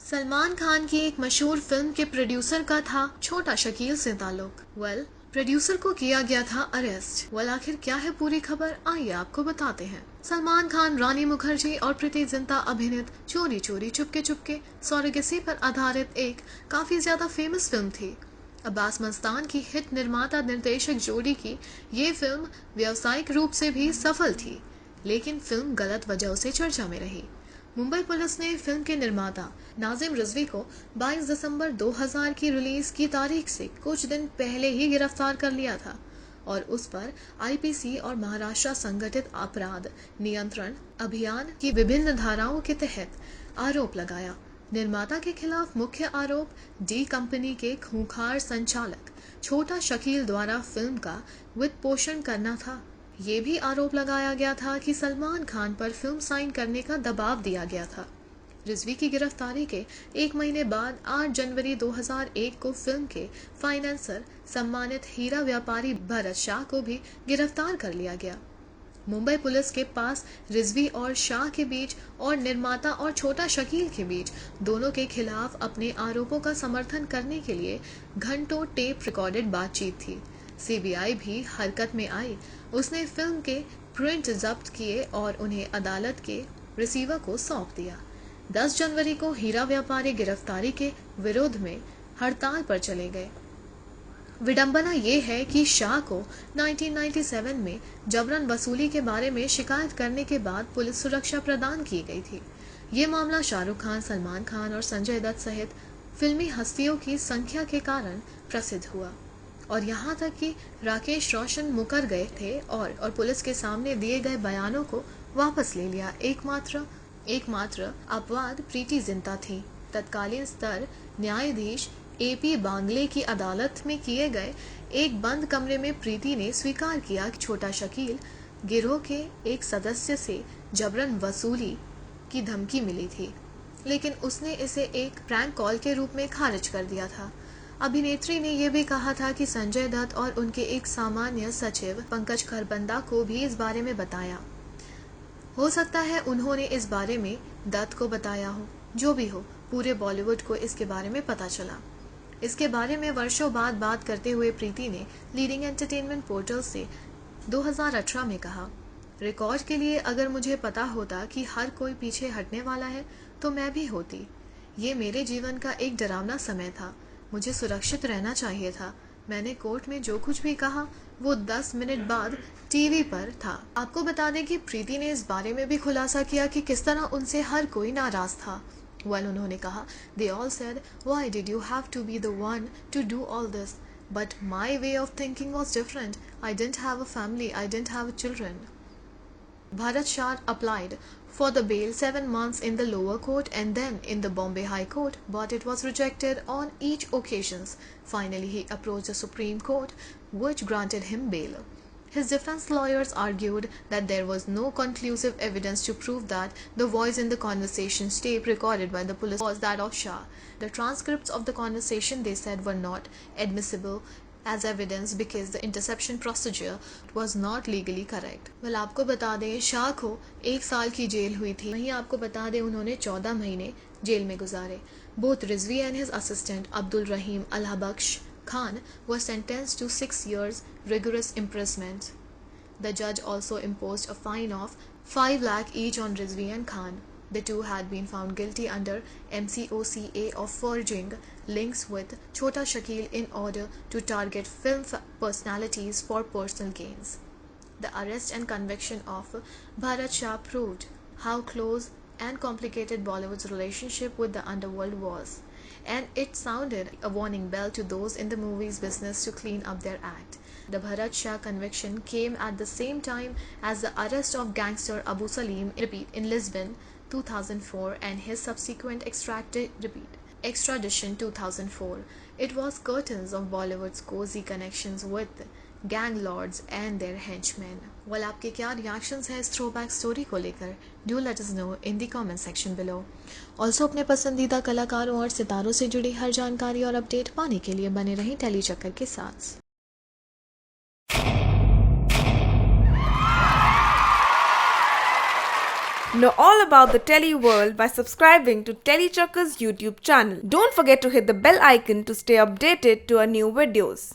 सलमान खान की एक मशहूर फिल्म के प्रोड्यूसर का था छोटा शकील से ताल्लुक। प्रोड्यूसर को किया गया था अरेस्ट। आखिर क्या है पूरी खबर, आइए आपको बताते हैं। सलमान खान, रानी मुखर्जी और प्रीति जिंटा अभिनीत चोरी चोरी चुपके चुपके सौरगेसी पर आधारित एक काफी ज्यादा फेमस फिल्म थी। अब्बास मस्तान की हिट निर्माता निर्देशक जोड़ी की ये फिल्म व्यावसायिक रूप से भी सफल थी, लेकिन फिल्म गलत वजहों से चर्चा में रही। मुंबई पुलिस ने फिल्म के निर्माता नाजिम रिजवी को 22 दिसंबर 2000 की रिलीज की तारीख से कुछ दिन पहले ही गिरफ्तार कर लिया था और उस पर आईपीसी और महाराष्ट्र संगठित अपराध नियंत्रण अभियान की विभिन्न धाराओं के तहत आरोप लगाया। निर्माता के खिलाफ मुख्य आरोप डी कंपनी के खूंखार संचालक छोटा शकील द्वारा फिल्म का वित्त पोषण करना था। ये भी आरोप लगाया गया था कि सलमान खान पर फिल्म साइन करने का दबाव दिया गया था। रिजवी की गिरफ्तारी के एक महीने बाद 8 जनवरी 2001 को फिल्म के फाइनेंसर सम्मानित हीरा व्यापारी भरत शाह को भी गिरफ्तार कर लिया गया। मुंबई पुलिस के पास रिजवी और शाह के बीच और निर्माता और छोटा शकील के बीच दोनों के खिलाफ अपने आरोपों का समर्थन करने के लिए घंटों टेप रिकॉर्डेड बातचीत थी। सीबीआई भी हरकत में आई। उसने फिल्म के प्रिंट जब्त किए और उन्हें अदालत के रिसीवर को सौंप दिया। 10 जनवरी को हीरा व्यापारी गिरफ्तारी के विरोध में हड़ताल पर चले गए। विडंबना ये है कि शाह को 1997 में जबरन वसूली के बारे में शिकायत करने के बाद पुलिस सुरक्षा प्रदान की गई थी। ये मामला शाहरुख खान, सलमान खान और संजय दत्त सहित फिल्मी हस्तियों की संख्या के कारण प्रसिद्ध हुआ और यहाँ तक कि राकेश रोशन मुकर गए थे और पुलिस के सामने दिए गए बयानों को वापस ले लिया। एकमात्र अपवाद प्रीति जिंटा थी। तत्कालीन स्तर न्यायाधीश एपी बांगले की अदालत में किए गए एक बंद कमरे में प्रीति ने स्वीकार किया कि छोटा शकील गिरोह के एक सदस्य से जबरन वसूली की धमकी मिली थी, लेकिन उसने इसे एक प्रैंक कॉल के रूप में खारिज कर दिया था। अभिनेत्री ने यह भी कहा था कि संजय दत्त और उनके एक सामान्य सचिव पंकज खरबंदा को भी इस बारे में बताया। हो सकता है उन्होंने इस बारे में दत्त को बताया हो। जो भी हो, पूरे बॉलीवुड को इसके बारे में पता चला। इसके बारे में वर्षों बाद बात करते हुए प्रीति ने लीडिंग एंटरटेनमेंट पोर्टल से 2018 में कहा, रिकॉर्ड के लिए अगर मुझे पता होता कि हर कोई पीछे हटने वाला है तो मैं भी होती। ये मेरे जीवन का एक डरावना समय था। मुझे सुरक्षित रहना चाहिए था। मैंने कोर्ट में जो कुछ भी कहा वो 10 मिनट बाद टीवी पर था। आपको बता दें कि प्रीति ने इस बारे में भी खुलासा किया कि किस तरह उनसे हर कोई नाराज था। उन्होंने कहा, They all said, why did you have to be the one to do all this? But my way of thinking was different. I didn't have a family. I didn't have children. Bharat Shah applied for the bail 7 months in the lower court and then in the Bombay High Court, but it was rejected on each occasions. Finally, he approached the Supreme Court, which granted him bail. His defense lawyers argued that there was no conclusive evidence to prove that the voice in the conversation tape recorded by the police was that of Shah. The transcripts of the conversation, they said, were not admissible as evidence because the interception procedure was not legally correct. आपको बता दें, शाह को 1 साल की jail हुई थी। वहीं आपको बता दें उन्होंने 14 महीने जेल में गुजारे। Both Rizvi and his assistant Abdul Rahim Al-Habaksh Khan was sentenced to 6 years rigorous imprisonment. The judge also imposed a fine of 5 lakh each on Rizvi and Khan. The two had been found guilty under MCOCA of forging links with Chota Shakil in order to target film personalities for personal gains. The arrest and conviction of Bharat Shah proved how close and complicated Bollywood's relationship with the underworld was, and it sounded a warning bell to those in the movies business to clean up their act. The Bharat Shah conviction came at the same time as the arrest of gangster Abu Salim in Lisbon 2004 and his subsequent extradition 2004. It was curtains of Bollywood's cozy connections with gang lords and their henchmen. आपके क्या reactions हैं इस throwback story को लेकर? Do let us know in the comment section below. Also अपने पसंदीदा कलाकारों और सितारों से जुड़ी हर जानकारी और अपडेट पाने के लिए बने रहें टेली चक्कर के साथ। Know all about the Tele world by subscribing to Telechuckers YouTube channel. Don't forget to hit the bell icon to stay updated to our new videos.